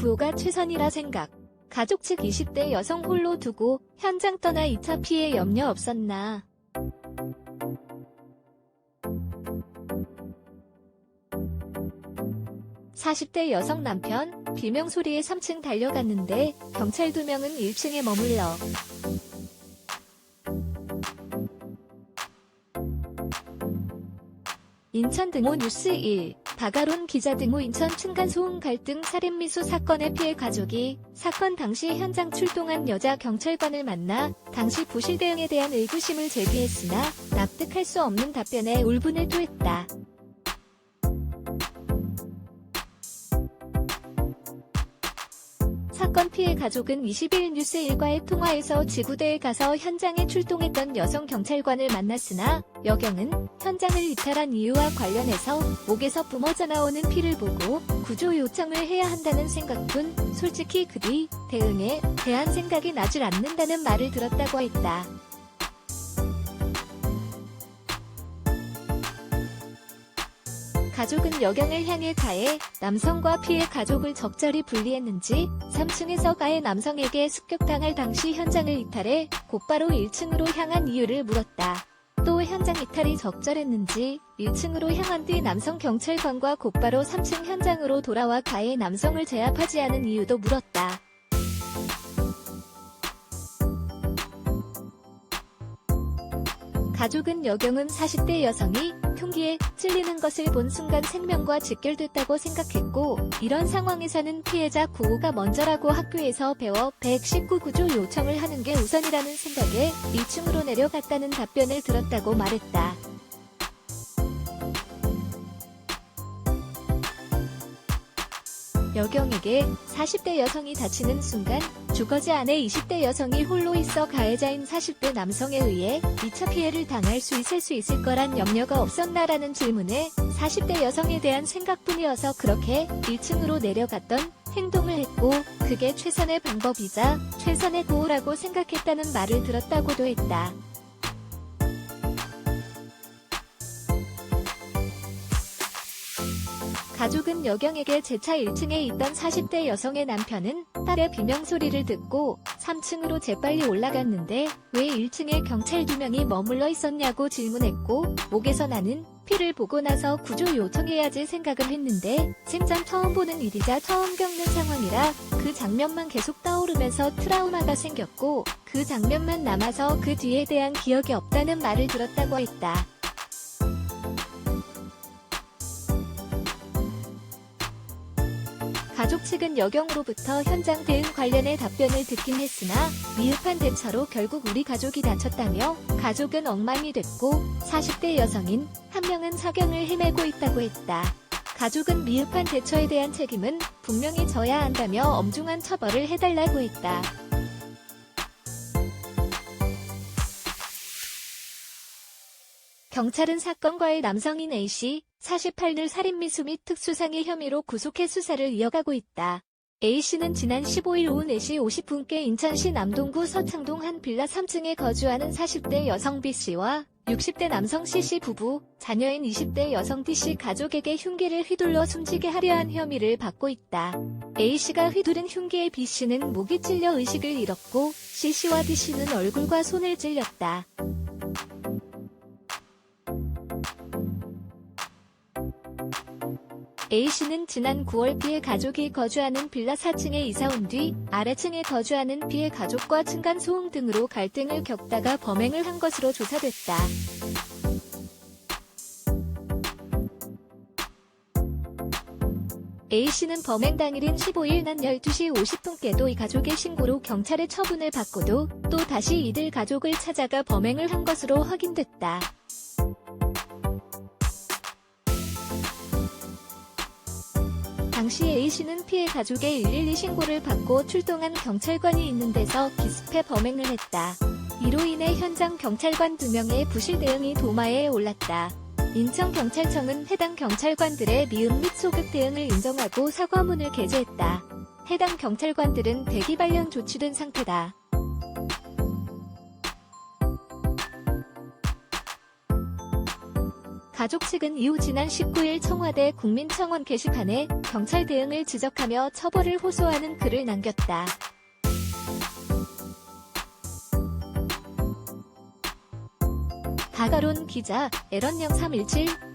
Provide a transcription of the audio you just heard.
구호가 최선이라 생각. 가족 측 20대 여성 홀로 두고 현장 떠나 2차 피해 염려 없었나. (40대) 여성 남편, 비명소리에 3층 달려갔는데 경찰 2명은 1층에 머물러 인천 등호 뉴스 1, 박아론 기자 등호 인천 층간소음 갈등 살인미수 사건의 피해 가족이 사건 당시 현장 출동한 여자 경찰관을 만나 당시 부실 대응에 대한 의구심을 제기했으나 납득할 수 없는 답변에 울분을 토했다. 사건 피해 가족은 21일 뉴스1과의 통화에서 지구대에 가서 현장에 출동했던 여성 경찰관을 만났으나 여경은 현장을 이탈한 이유와 관련해서 목에서 뿜어져 나오는 피를 보고 구조 요청을 해야 한다는 생각뿐 솔직히 그 뒤 대응에 대한 생각이 나질 않는다는 말을 들었다고 했다. 가족은 여경을 향해 가해 남성과 피해 가족을 적절히 분리했는지 3층에서 가해 남성에게 습격당할 당시 현장을 이탈해 곧바로 1층으로 향한 이유를 물었다. 또 현장 이탈이 적절했는지 1층으로 향한 뒤 남성 경찰관과 곧바로 3층 현장으로 돌아와 가해 남성을 제압하지 않은 이유도 물었다. 가족은 여경은 40대 여성이 흉기에 찔리는 것을 본 순간 생명과 직결됐다고 생각했고 이런 상황에서는 피해자 구호가 먼저라고 학교에서 배워 119 구조 요청을 하는 게 우선이라는 생각에 2층으로 내려갔다는 답변을 들었다고 말했다. 여경에게 40대 여성이 다치는 순간 주거지 안에 20대 여성이 홀로 있어 가해자인 40대 남성에 의해 2차 피해를 당할 수 있을 거란 염려가 없었나라는 질문에 40대 여성에 대한 생각뿐이어서 그렇게 1층으로 내려갔던 행동을 했고 그게 최선의 방법이자 최선의 구호라고 생각했다는 말을 들었다고도 했다. 가족은 여경에게 재차 1층에 있던 40대 여성의 남편은 딸의 비명소리를 듣고 3층으로 재빨리 올라갔는데 왜 1층에 경찰 2명이 머물러 있었냐고 질문했고 목에서 나는 피를 보고 나서 구조 요청해야지 생각을 했는데 생전 처음 보는 일이자 처음 겪는 상황이라 그 장면만 계속 떠오르면서 트라우마가 생겼고 그 장면만 남아서 그 뒤에 대한 기억이 없다는 말을 들었다고 했다. 가족 측은 여경으로부터 현장 대응 관련해 답변을 듣긴 했으나 미흡한 대처로 결국 우리 가족이 다쳤다며 가족은 엉망이 됐고 40대 여성인 한 명은 사경을 헤매고 있다고 했다. 가족은 미흡한 대처에 대한 책임은 분명히 져야 한다며 엄중한 처벌을 해달라고 했다. 경찰은 사건과의 남성인 A씨 48일 살인미수 및 특수상해 혐의로 구속해 수사를 이어가고 있다. A씨는 지난 15일 오후 4시 50분께 인천시 남동구 서창동 한 빌라 3층에 거주하는 40대 여성 B씨와 60대 남성 C씨 부부, 자녀인 20대 여성 D씨 가족에게 흉기를 휘둘러 숨지게 하려 한 혐의를 받고 있다. A씨가 휘두른 흉기에 B씨는 목이 찔려 의식을 잃었고 C씨와 D씨는 얼굴과 손을 찔렸다. A씨는 지난 9월 피해 가족이 거주하는 빌라 4층에 이사온 뒤 아래층에 거주하는 피해 가족과 층간소음 등으로 갈등을 겪다가 범행을 한 것으로 조사됐다. A씨는 범행 당일인 15일 낮 12시 50분께도 이 가족의 신고로 경찰에 처분을 받고도 또 다시 이들 가족을 찾아가 범행을 한 것으로 확인됐다. 당시 A씨는 피해 가족의 112 신고를 받고 출동한 경찰관이 있는 데서 기습해 범행을 했다. 이로 인해 현장 경찰관 2명의 부실 대응이 도마에 올랐다. 인천경찰청은 해당 경찰관들의 미흡 및 소극 대응을 인정하고 사과문을 게재했다. 해당 경찰관들은 대기 발령 조치된 상태다. 가족 측은 이후 지난 19일 청와대 국민청원 게시판에 경찰 대응을 지적하며 처벌을 호소하는 글을 남겼다. 박아론 기자, 에런영 317